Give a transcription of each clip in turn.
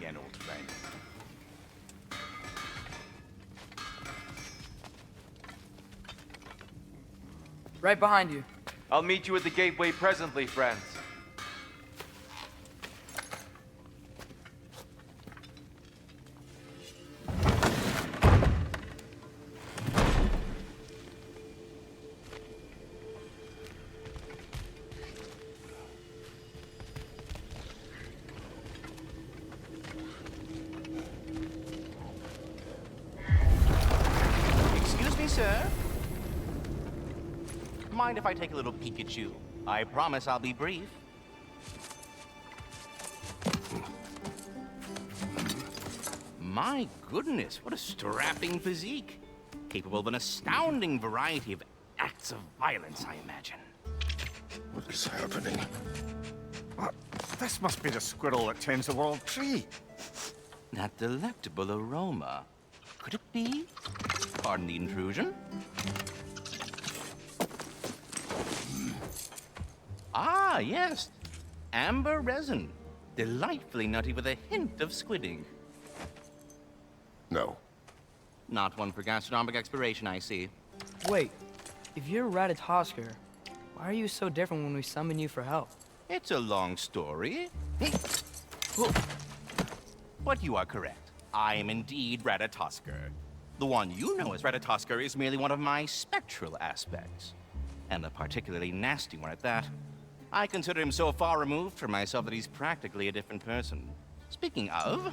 again, old friend. Right behind you. I'll meet you at the gateway presently, friends. Excuse me, sir. Mind if I take a little peek at you? I promise I'll be brief. My goodness, what a strapping physique. Capable of an astounding variety of acts of violence, I imagine. What is happening? This must be the squirrel that tends the world tree. That delectable aroma. Could it be? Pardon the intrusion. Ah, yes. Amber resin. Delightfully nutty with a hint of squidding. No. Not one for gastronomic exploration, I see. Wait, if you're Ratatosker, why are you so different when we summon you for help? It's a long story. But you are correct. I am indeed Ratatosker. The one you know as Ratatosker is merely one of my spectral aspects. And a particularly nasty one at that. I consider him so far removed from myself that he's practically a different person. Speaking of,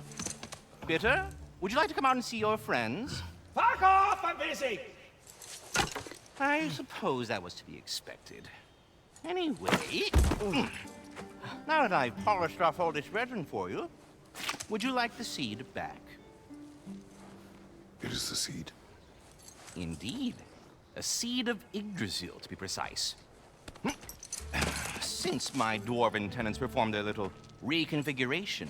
Bitter, would you like to come out and see your friends? Fuck off! I'm busy! I suppose that was to be expected. Anyway, now that I've polished off all this resin for you, would you like the seed back? It is the seed. Indeed. A seed of Yggdrasil, to be precise. Since my dwarven tenants performed their little reconfiguration,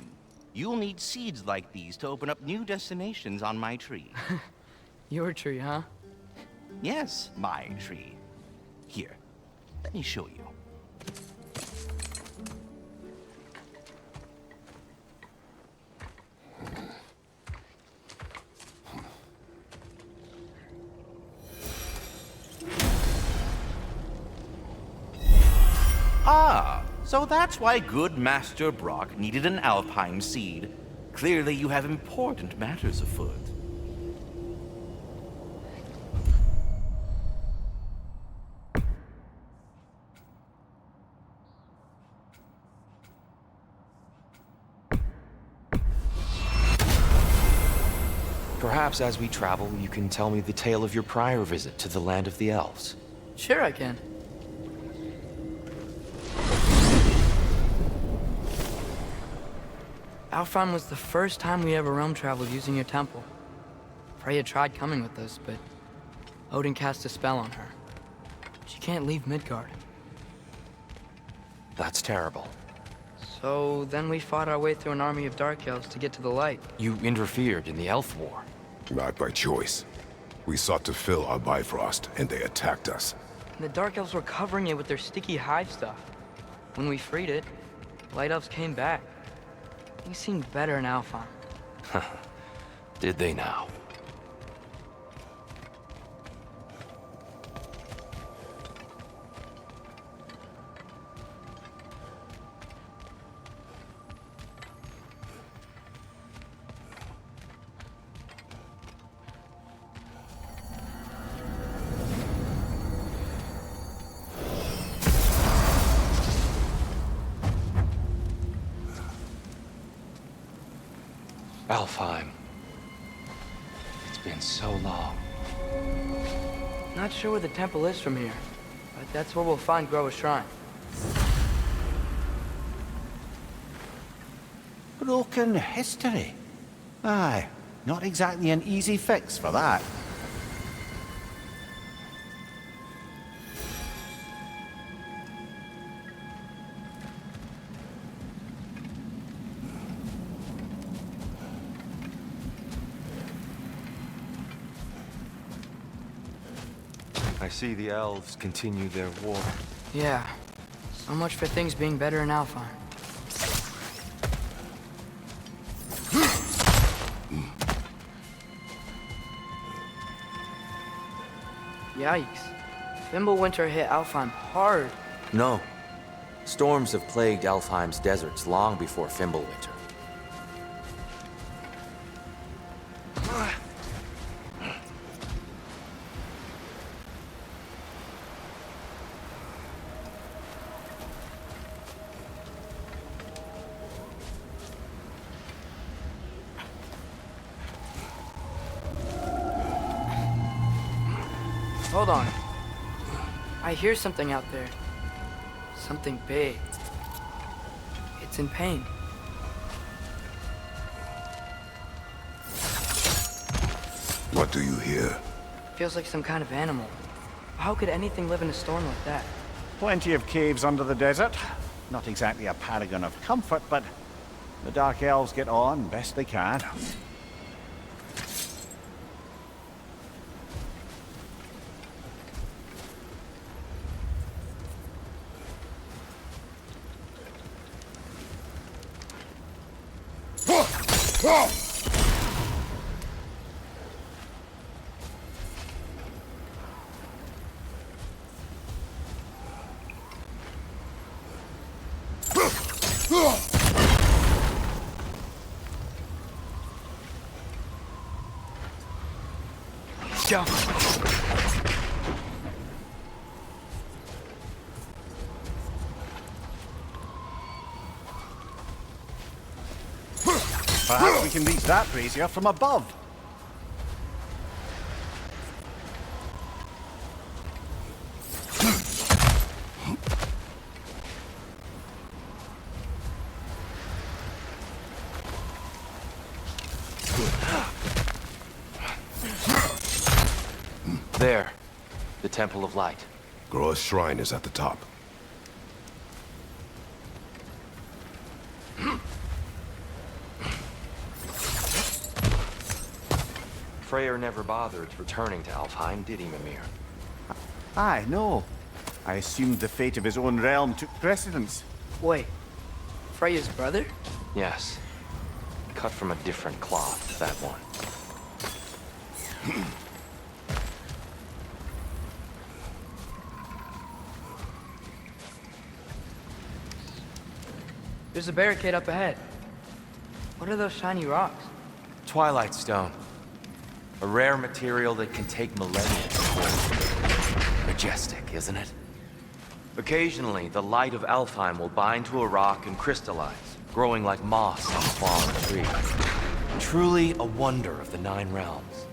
you'll need seeds like these to open up new destinations on my tree. Your tree, huh? Yes, my tree. Here, let me show you. Ah, so that's why good Master Brock needed an Alpine seed. Clearly you have important matters afoot. Perhaps as we travel, you can tell me the tale of your prior visit to the land of the Elves. Sure I can. Alfheim was the first time we ever realm traveled using your temple. Freya tried coming with us, but Odin cast a spell on her. She can't leave Midgard. That's terrible. So then we fought our way through an army of Dark Elves to get to the light. You interfered in the Elf War. Not by choice. We sought to fill our Bifrost, and they attacked us. And the Dark Elves were covering it with their sticky hive stuff. When we freed it, Light Elves came back. They seemed better in Alfheim. Did they now? Alfheim. It's been so long. Not sure where the temple is from here, but that's where we'll find Groa's shrine. Broken history. Aye, not exactly an easy fix for that. I see the Elves continue their war. Yeah, so much for things being better in Alfheim. Yikes. Fimbulwinter hit Alfheim hard. No. Storms have plagued Alfheim's deserts long before Fimbulwinter. Hold on. I hear something out there. Something big. It's in pain. What do you hear? Feels like some kind of animal. How could anything live in a storm like that? Plenty of caves under the desert. Not exactly a paragon of comfort, but the Dark Elves get on best they can. Go. Perhaps we can reach that brazier from above. There. The Temple of Light. Groa's shrine is at the top. Freyr never bothered returning to Alfheim, did he, Mimir? Aye, no. I assumed the fate of his own realm took precedence. Wait. Freya's brother? Yes. Cut from a different cloth, that one. There's a barricade up ahead. What are those shiny rocks? Twilight Stone. A rare material that can take millennia to form. Majestic, isn't it? Occasionally, the light of Alfheim will bind to a rock and crystallize, growing like moss on a fallen tree. Truly a wonder of the Nine Realms.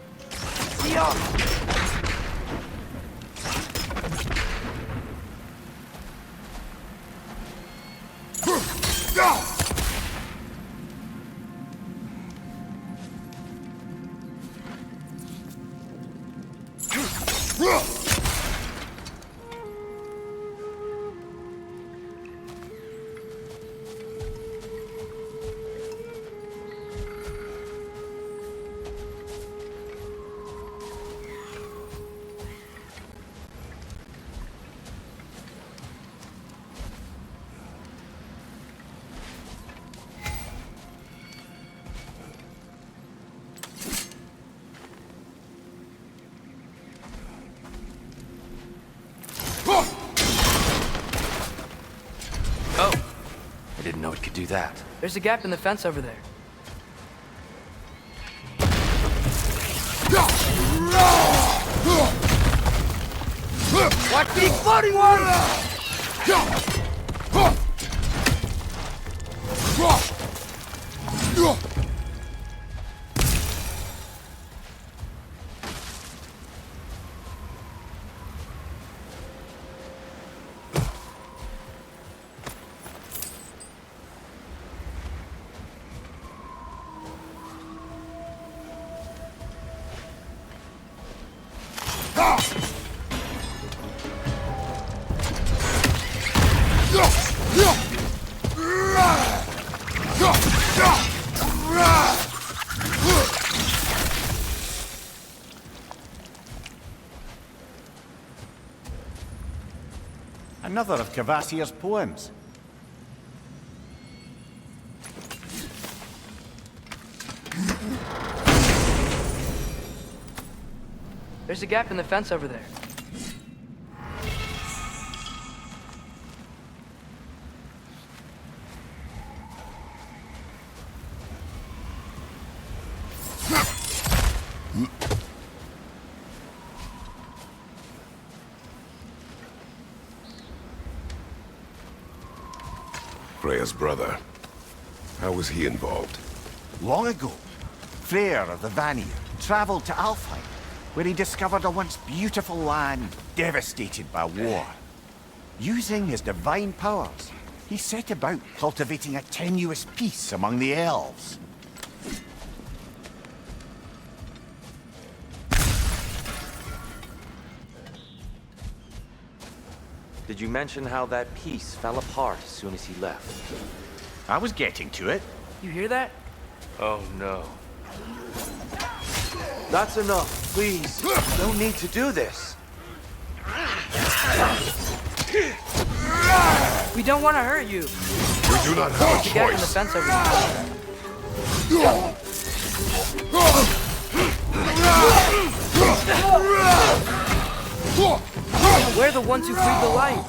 I didn't know it could do that. There's a gap in the fence over there. Watch the exploding one! Another of Kvasir's poems. There's a gap in the fence over there. Freya's brother. How was he involved? Long ago, Freyr of the Vanir traveled to Alfheim, where he discovered a once beautiful land devastated by war. Using his divine powers, he set about cultivating a tenuous peace among the elves. Did you mention how that piece fell apart as soon as he left? I was getting to it. You hear that? Oh no. That's enough, please. No need to do this. We don't want to hurt you. We do not have a The gap in the choice. fence over there. We're the ones who freed the light.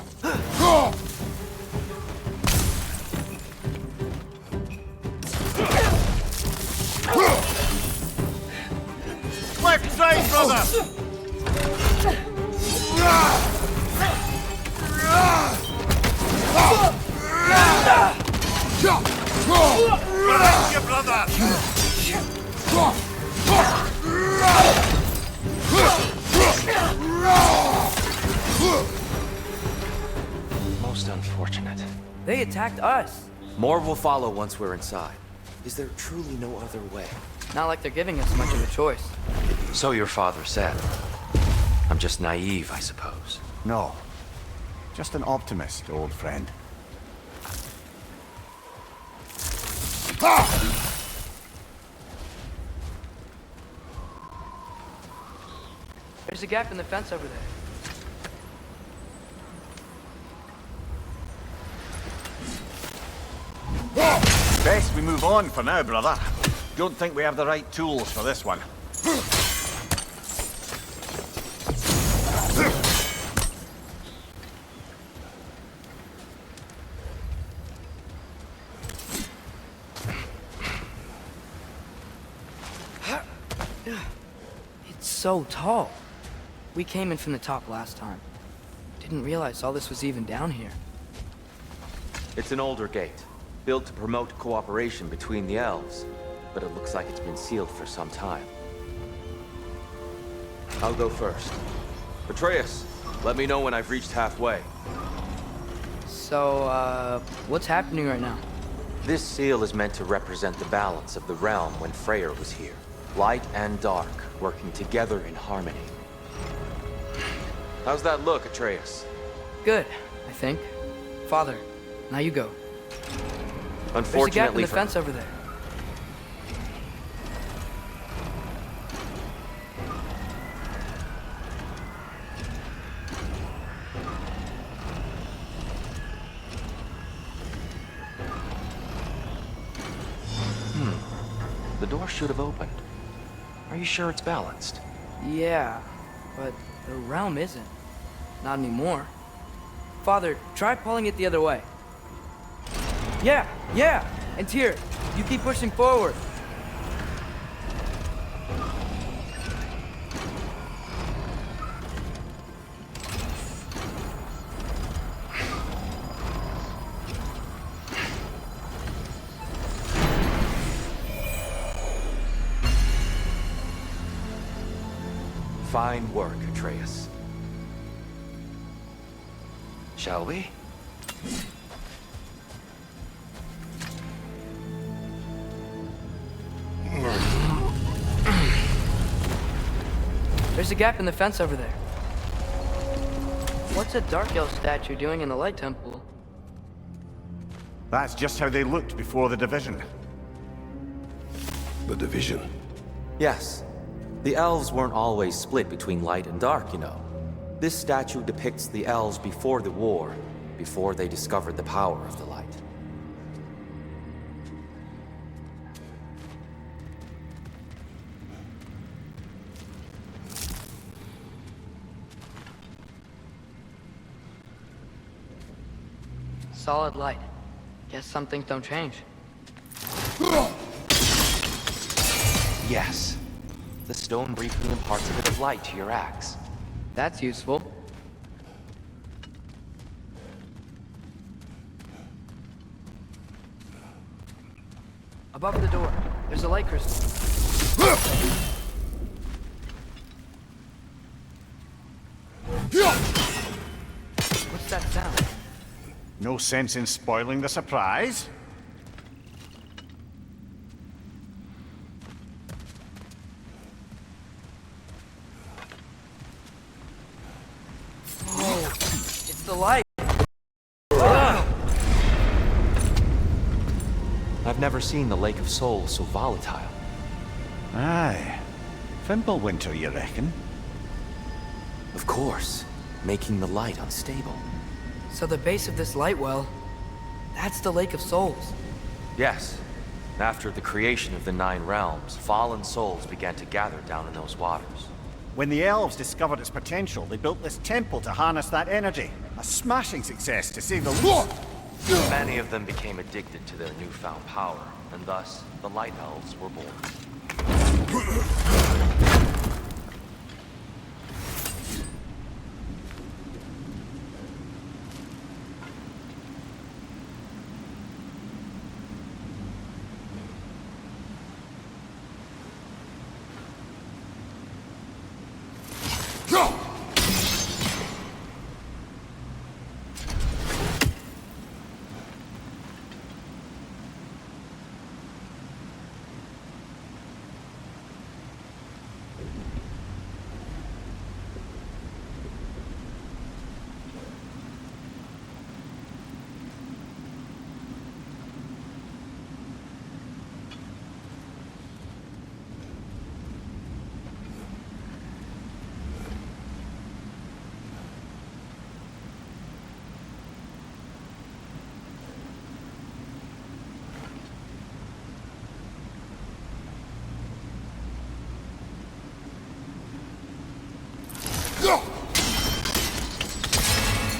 Left side, brother! Thank you, brother! Most unfortunate. They attacked us. More will follow once we're inside. Is there truly no other way? Not like they're giving us much of a choice. So your father said. I'm just naive, I suppose. No. Just an optimist, old friend. There's a gap in the fence over there. Best we move on for now, brother. Don't think we have the right tools for this one. It's so tall. We came in from the top last time. Didn't realize all this was even down here. It's an older gate, built to promote cooperation between the elves, but it looks like it's been sealed for some time. I'll go first. Atreus, let me know when I've reached halfway. So, what's happening right now? This seal is meant to represent the balance of the realm when Freyr was here. Light and dark, working together in harmony. How's that look, Atreus? Good, I think. Father, now you go. There's a gap in Unfortunately the for... fence over there. The door should have opened. Are you sure it's balanced? Yeah, but the realm isn't. Not anymore. Father, try pulling it the other way. Yeah, and here. You keep pushing forward. Fine work, Atreus. Shall we? There's a gap in the fence over there. What's a Dark Elf statue doing in the Light Temple? That's just how they looked before the division. The division. Yes. The elves weren't always split between light and dark, you know. This statue depicts the elves before the war, before they discovered the power of the light. Solid light. Guess some things don't change. Yes. The stone briefly imparts a bit of light to your axe. That's useful. Above the door, there's a light crystal. What's that sound? No sense in spoiling the surprise. Oh, it's the light. I've never seen the Lake of Souls so volatile. Aye. Fimbulwinter, you reckon? Of course, making the light unstable. So the base of this light well, that's the Lake of Souls. Yes. After the creation of the Nine Realms, fallen souls began to gather down in those waters. When the Elves discovered its potential, they built this temple to harness that energy. A smashing success, to say the least. Many of them became addicted to their newfound power, and thus, the Light Elves were born.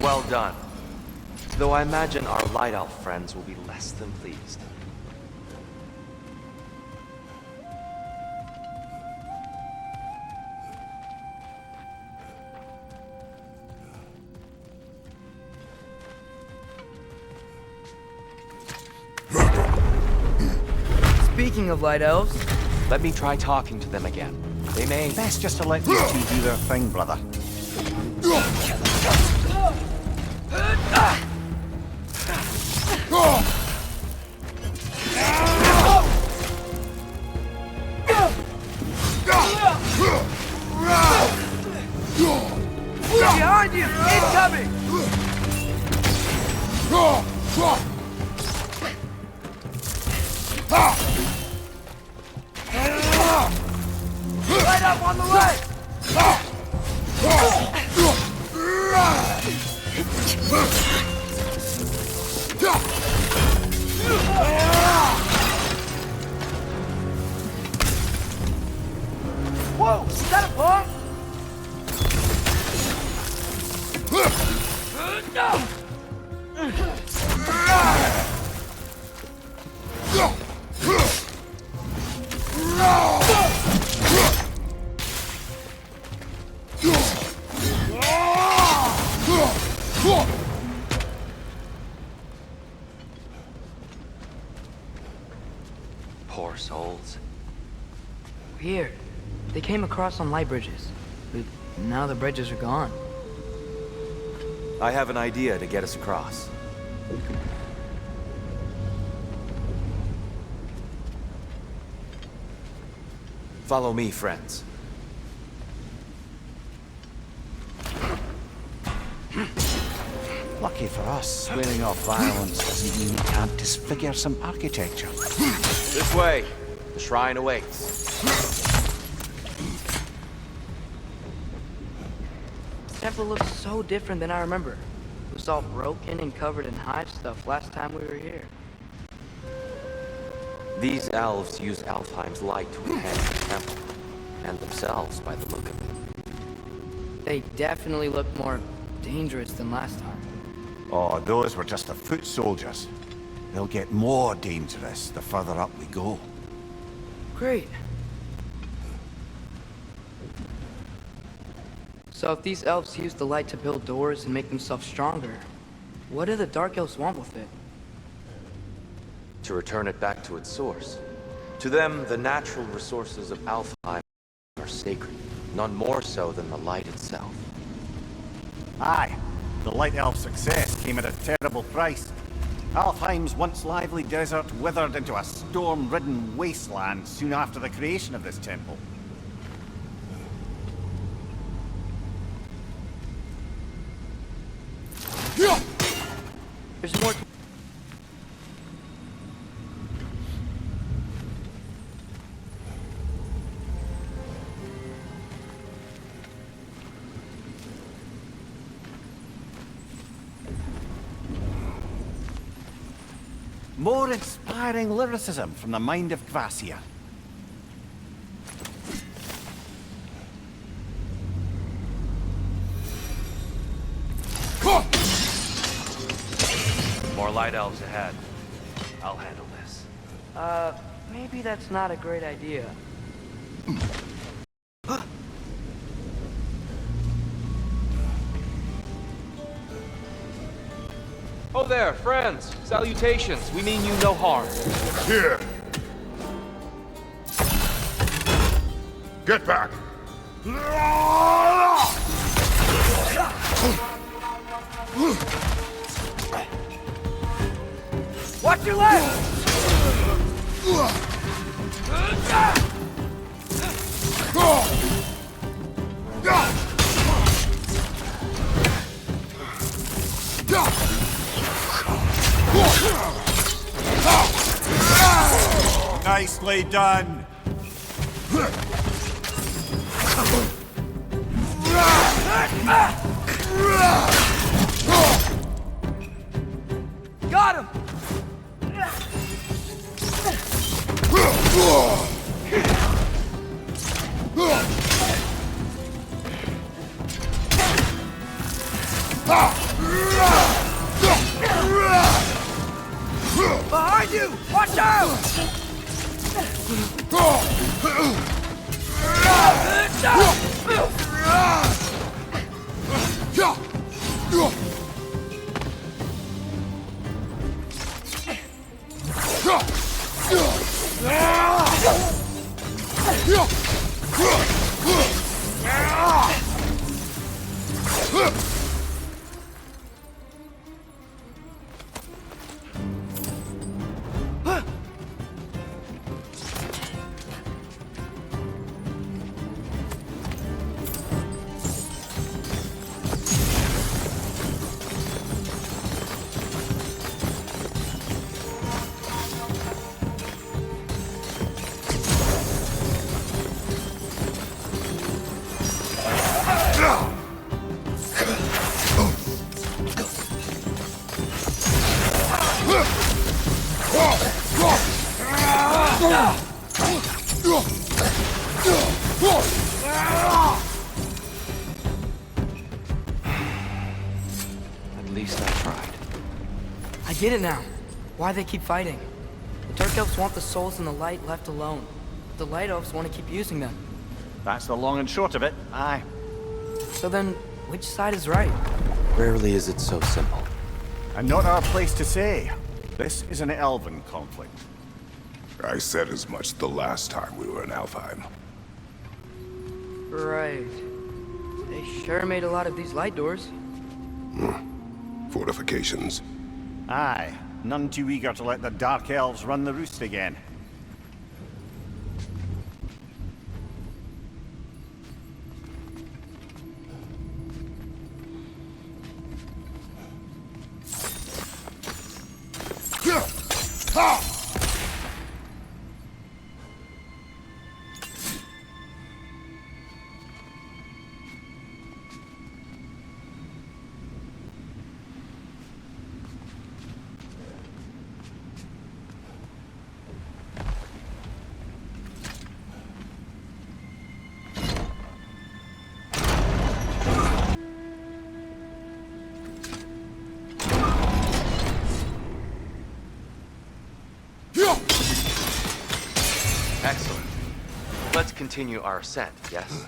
Well done. Though I imagine our Light Elf friends will be less than pleased. Speaking of light elves, Let me try talking to them again. They may... Best just to let these two do their thing, brother. behind you! Incoming! Light up on the right! Whoa! Is that a bomb? Poor souls. Weird. They came across on light bridges, but now the bridges are gone. I have an idea to get us across. Follow me, friends. Lucky for us, swearing off violence doesn't mean we can't disfigure some architecture. This way. The shrine awaits. This temple looks so different than I remember. It was all broken and covered in hive stuff last time we were here. These elves use Alfheim's light to enhance the temple, and themselves by the look of it. They definitely look more dangerous than last time. Oh, those were just the foot soldiers. They'll get more dangerous the further up we go. Great. So if these elves use the light to build doors and make themselves stronger, what do the Dark Elves want with it? to return it back to its source. To them, the natural resources of Alfheim are sacred, none more so than the light itself. Aye, the Light Elf's success came at a terrible price. Alfheim's once lively desert withered into a storm-ridden wasteland soon after the creation of this temple. There's more. More inspiring lyricism from the mind of Gracia. More light elves ahead. I'll handle this. Maybe that's not a great idea. Oh there, friends. Salutations. We mean you no harm. Here! Get back! Watch your left! Nicely done! Got him! Behind you! Watch out! At least I tried. I get it now. Why they keep fighting. The Dark Elves want the souls in the light left alone. The Light Elves want to keep using them. That's the long and short of it, aye. So then, which side is right? Rarely is it so simple. And not our place to say. This is an elven conflict. I said as much the last time we were in Alfheim. Right. They sure made a lot of these light doors. Fortifications. Aye, none too eager to let the Dark Elves run the roost again. Excellent. Let's continue our ascent, yes?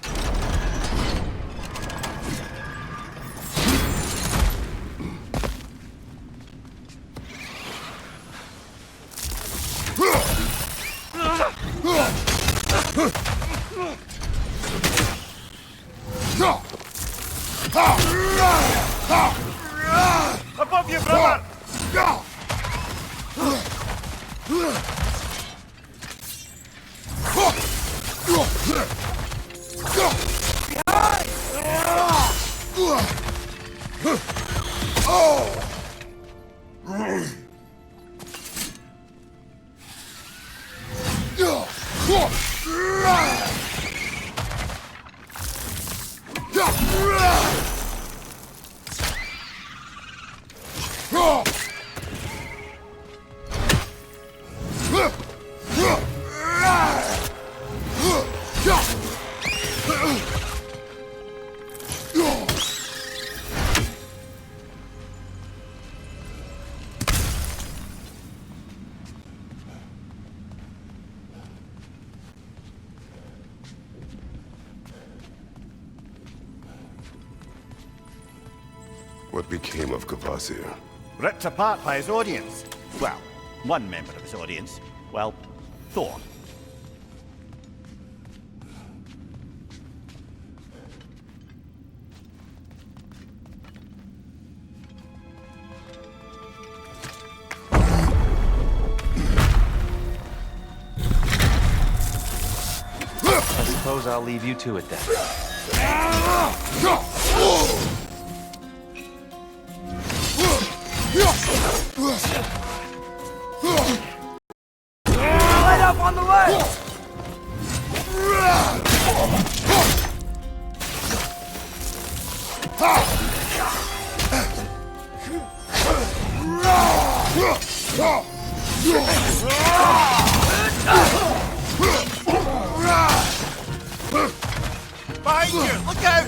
What became of Kvasir? Ripped apart by his audience. Well, one member of his audience. Well, Thor. I suppose I'll leave you to it then. Light up on the left! Behind you! Look out!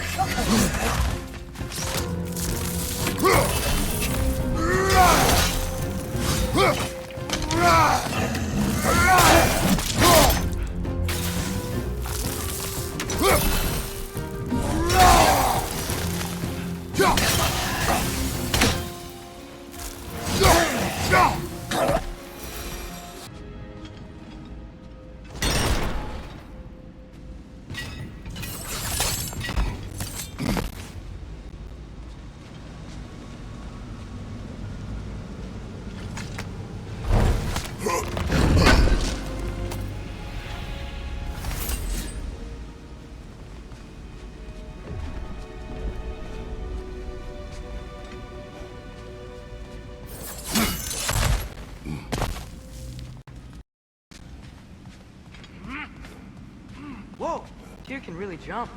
Whoa, Tyr can really jump.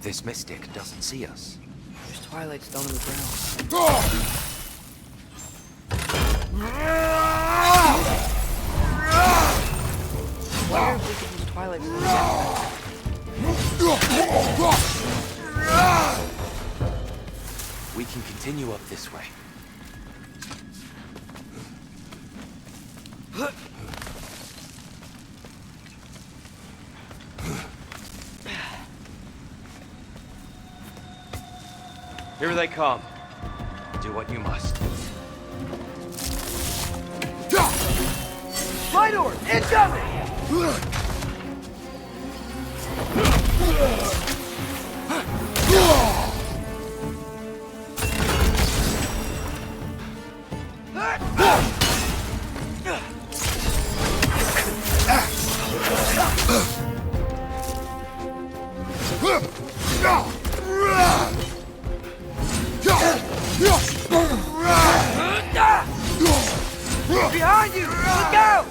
This mystic doesn't see us. There's Twilight Stone in the ground. Wonder if we could use Twilight Stone again. We can continue up this way. Here they come. Do what you must. Light orb, incoming! Behind you! Look out!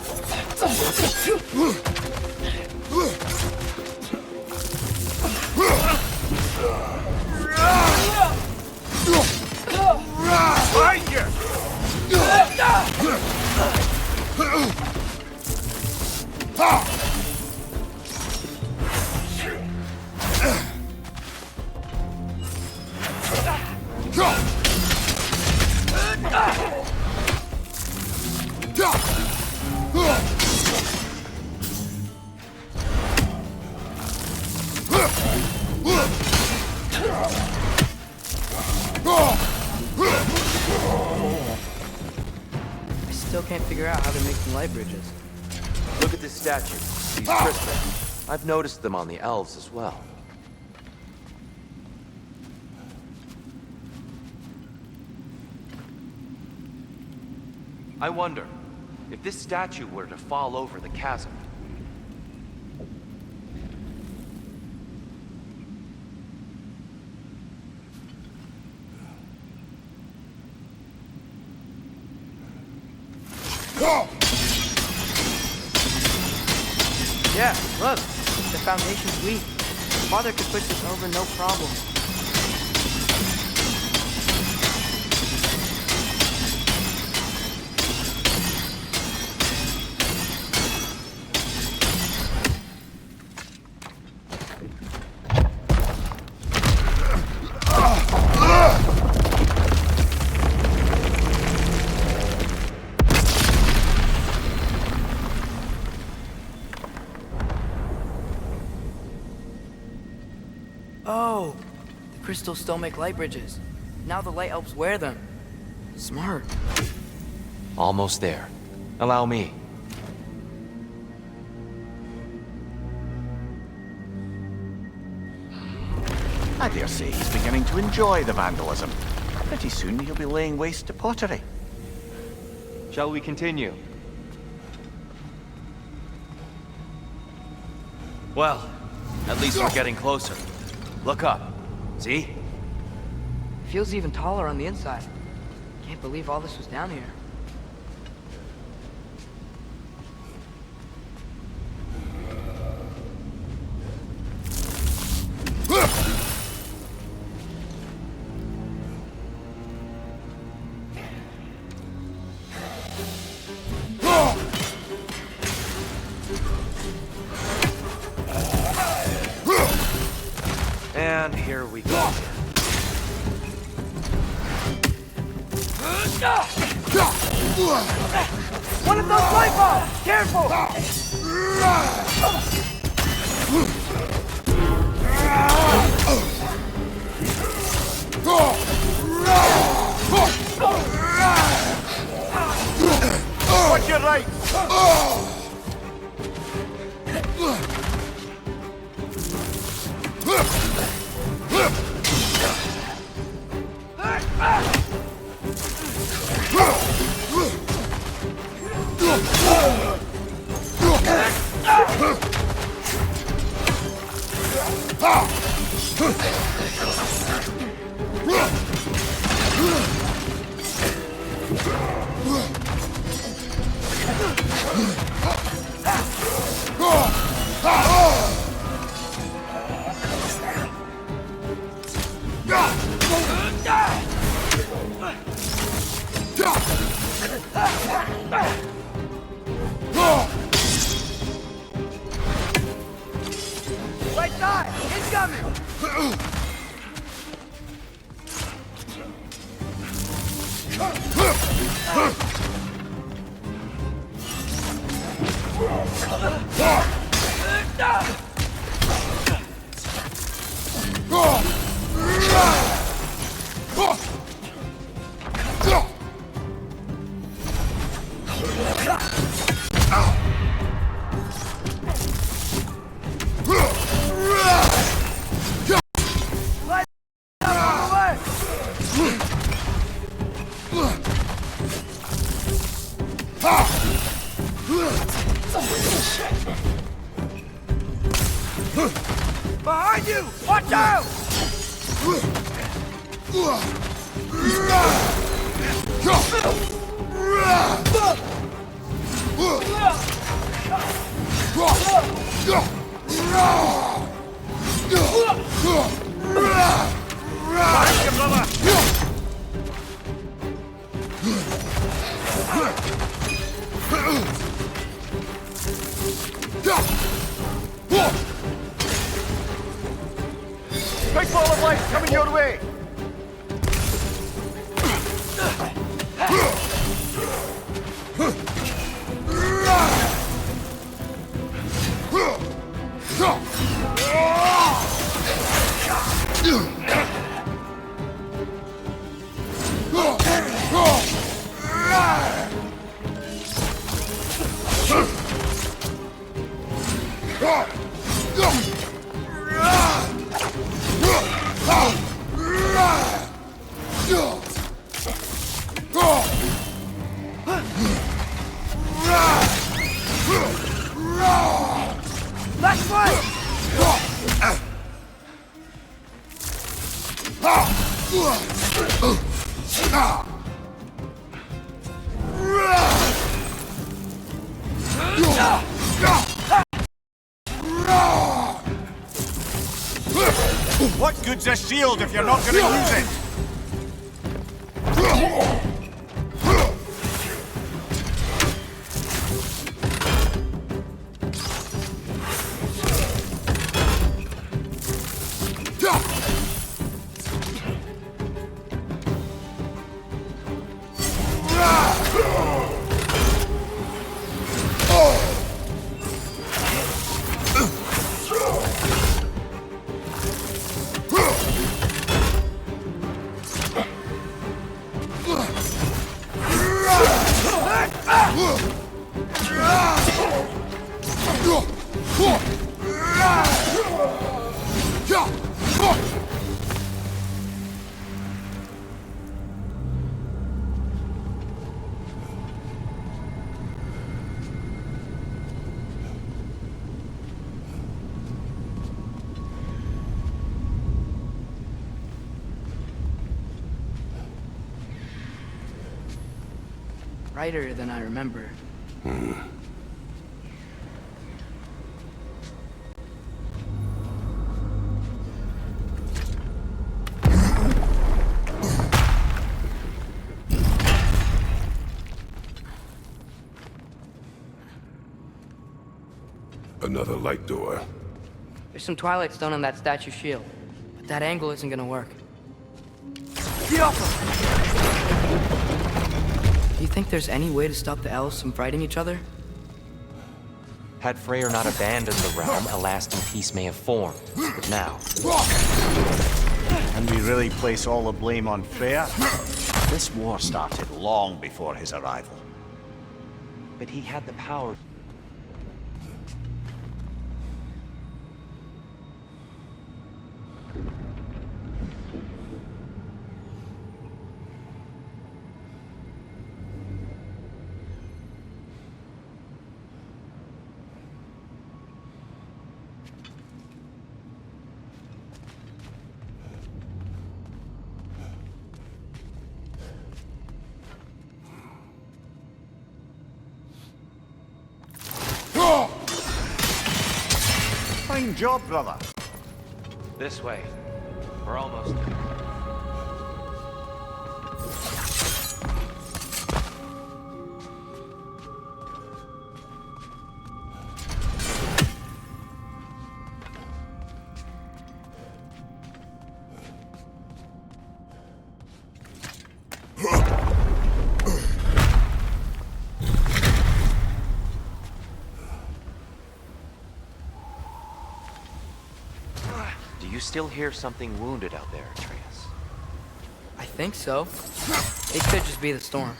I still can't figure out how they're making light bridges. Look at this statue. These crystals. I've noticed them on the elves as well. I wonder, if this statue were to fall over the chasm, Yeah, look. The foundation's weak. Father could push this over no problem. Oh, the crystals still make light bridges. Now the light elves wear them. Smart. almost there. Allow me. I dare say he's beginning to enjoy the vandalism. Pretty soon he'll be laying waste to pottery. Shall we continue? Well, at least we're getting closer. Look up. See? Feels even taller on the inside. Can't believe all this was down here. And here we go. One of those light bulbs! Careful! Watch your right! Right side! Incoming! Behind you! Watch out! Big ball of light coming your way! What good's a shield if you're not gonna use it? Brighter than I remember. Another light door. There's some Twilight Stone on that statue shield, but that angle isn't gonna work. Get off him! Do you think there's any way to stop the elves from fighting each other? Had Freyr not abandoned the realm, a lasting peace may have formed. But now, And we really place all the blame on Freya? This war started long before his arrival. but he had the power. Fine job, brother. This way. We're almost there. Do you still hear something wounded out there, Atreus? I think so. It could just be the storm.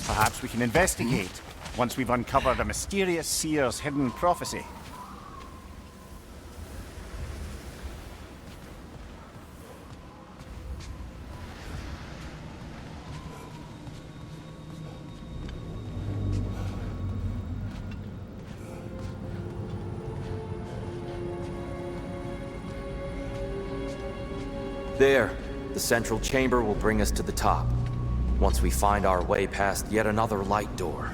Perhaps we can investigate once we've uncovered a mysterious seer's hidden prophecy. There. The central chamber will bring us to the top. Once we find our way past yet another light door.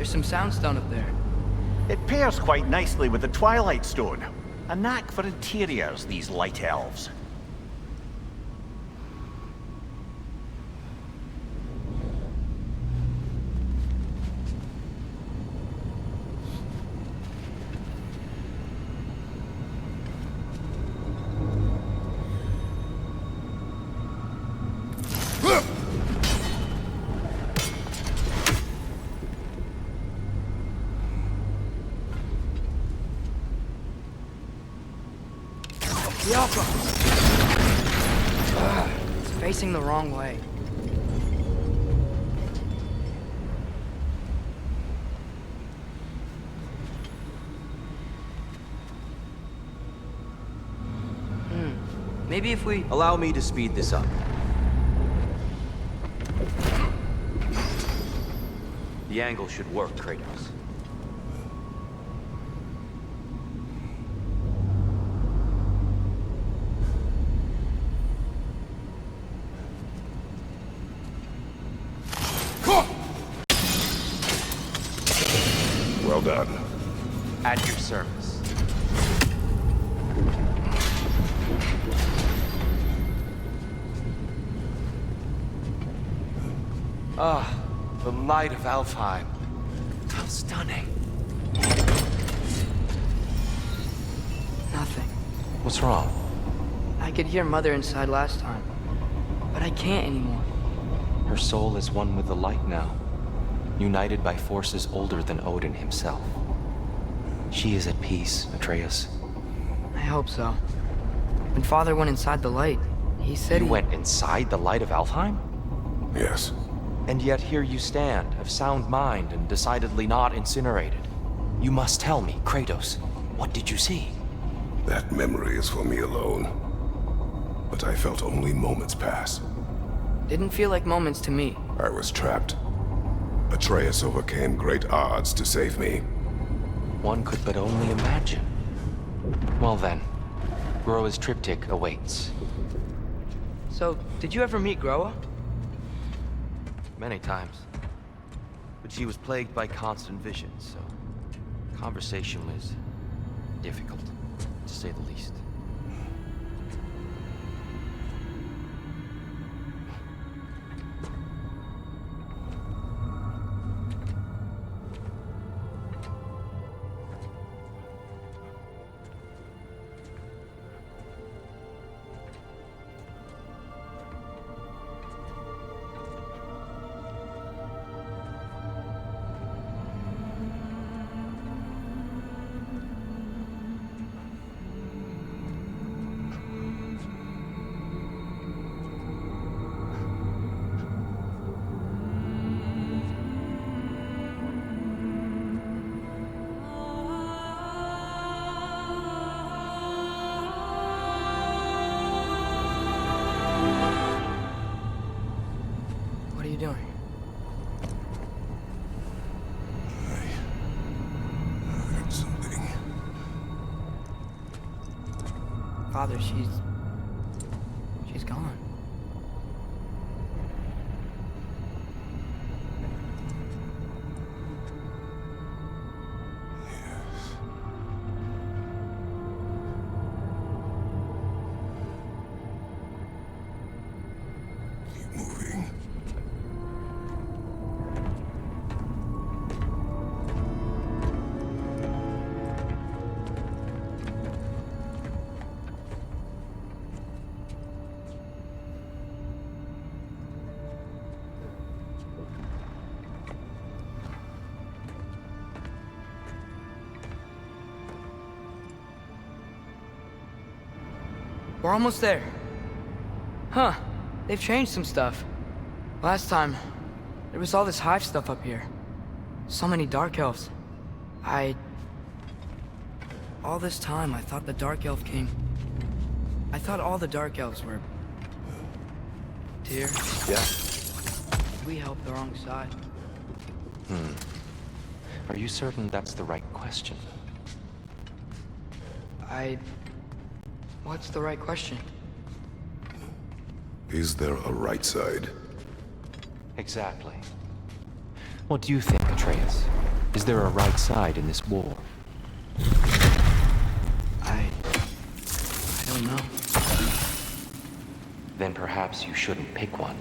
There's some soundstone up there. It pairs quite nicely with the Twilight Stone. A knack for interiors, these light elves. It's facing the wrong way. Maybe if we... Allow me to speed this up. The angle should work, Kratos. Well done. At your service. Ah, the light of Alfheim. How stunning. Nothing. What's wrong? I could hear Mother inside last time, but I can't anymore. Her soul is one with the light now, united by forces older than Odin himself. She is at peace, Atreus. I hope so. When Father went inside the light, he said You went inside the light of Alfheim? Yes. And yet here you stand, of sound mind and decidedly not incinerated. You must tell me, Kratos, what did you see? That memory is for me alone. But I felt only moments pass. Didn't feel like moments to me. I was trapped. Atreus overcame great odds to save me. One could but only imagine. Well then, Groa's triptych awaits. So, did you ever meet Groa? Many times. But she was plagued by constant visions, so conversation was difficult, to say the least. What are you doing? I heard something. Father, she's gone. Keep moving. We're almost there. Huh. They've changed some stuff. Last time, there was all this hive stuff up here. So many Dark Elves. All this time, I thought the Dark Elf King... I thought all the Dark Elves were... Tyr. Yeah? We helped the wrong side. Are you certain that's the right question? What's the right question? Is there a right side? Exactly. What do you think, Atreus? Is there a right side in this war? I don't know. Then perhaps you shouldn't pick one.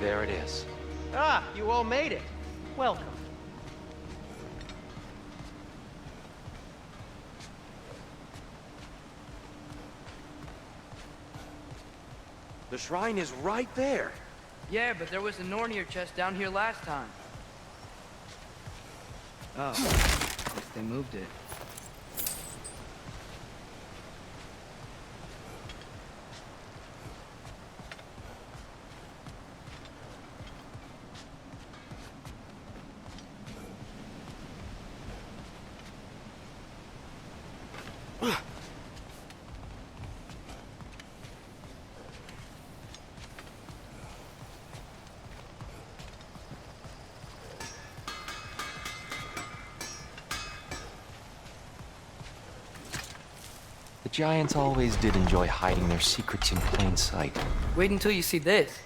There it is. Ah, you all made it. Welcome. The shrine is right there. Yeah, but there was a Nornir chest down here last time. Oh, guess they moved it. The giants always did enjoy hiding their secrets in plain sight. Wait until you see this.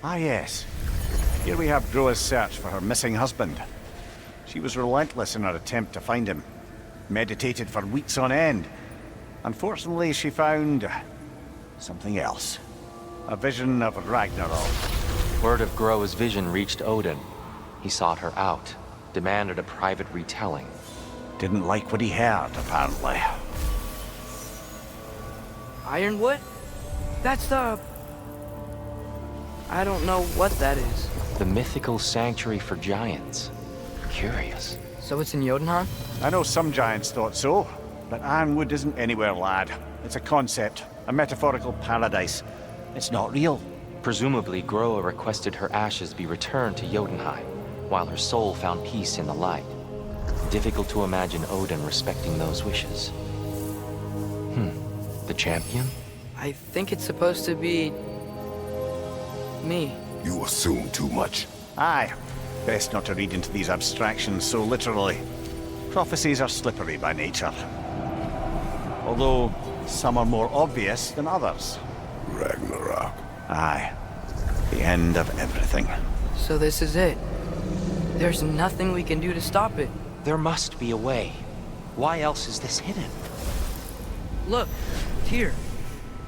Ah, yes. Here we have Groa's search for her missing husband. She was relentless in her attempt to find him. Meditated for weeks on end. Unfortunately, she found something else. A vision of Ragnarok. Word of Groa's vision reached Odin. He sought her out, demanded a private retelling. Didn't like what he heard, apparently. Ironwood? That's the... I don't know what that is. The mythical sanctuary for giants. Curious. So it's in Jotunheim? I know some giants thought so, but Ironwood isn't anywhere, lad. It's a concept, a metaphorical paradise. It's not real. Presumably, Groa requested her ashes be returned to Jotunheim, while her soul found peace in the light. Difficult to imagine Odin respecting those wishes. The champion? I think it's supposed to be... me. You assume too much. Aye. Best not to read into these abstractions so literally. Prophecies are slippery by nature. Although, some are more obvious than others. Ragnarok. Aye. The end of everything. So this is it. There's nothing we can do to stop it. There must be a way. Why else is this hidden? Look, here.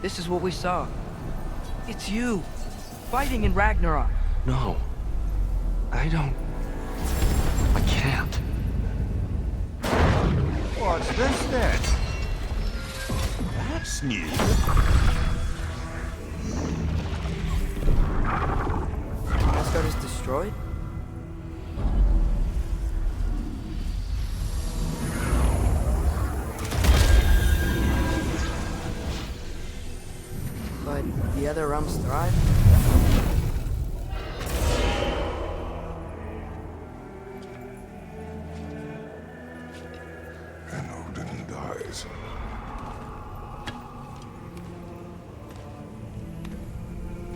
This is what we saw. It's you, fighting in Ragnarok. No. I can't. What's this then? That's new. Asgard is destroyed? But the other realms thrive? And Odin dies.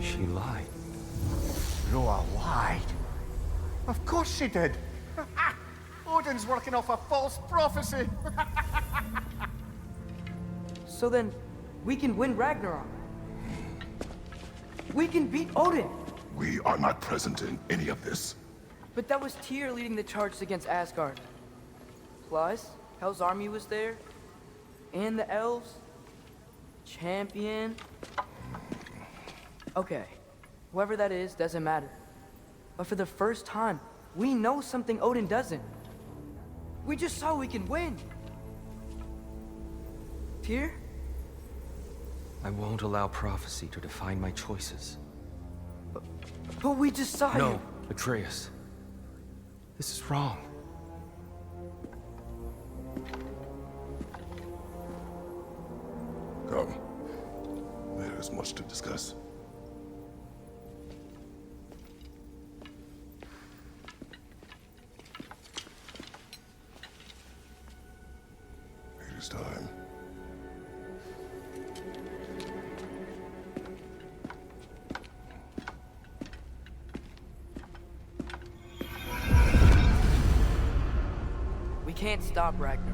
She lied. Groa lied. Of course she did. Odin's working off a false prophecy. So then, we can win Ragnarok. We can beat Odin. We are not present in any of this. But that was Tyr leading the charge against Asgard. Plus, Hell's army was there. And the Elves. Champion. Okay. Whoever that is doesn't matter. But for the first time, we know something Odin doesn't. We just saw we can win. Tyr? I won't allow prophecy to define my choices. But we just saw you. No, Atreus. This is wrong. Come. There is much to discuss. It is time. We can't stop Ragnarok.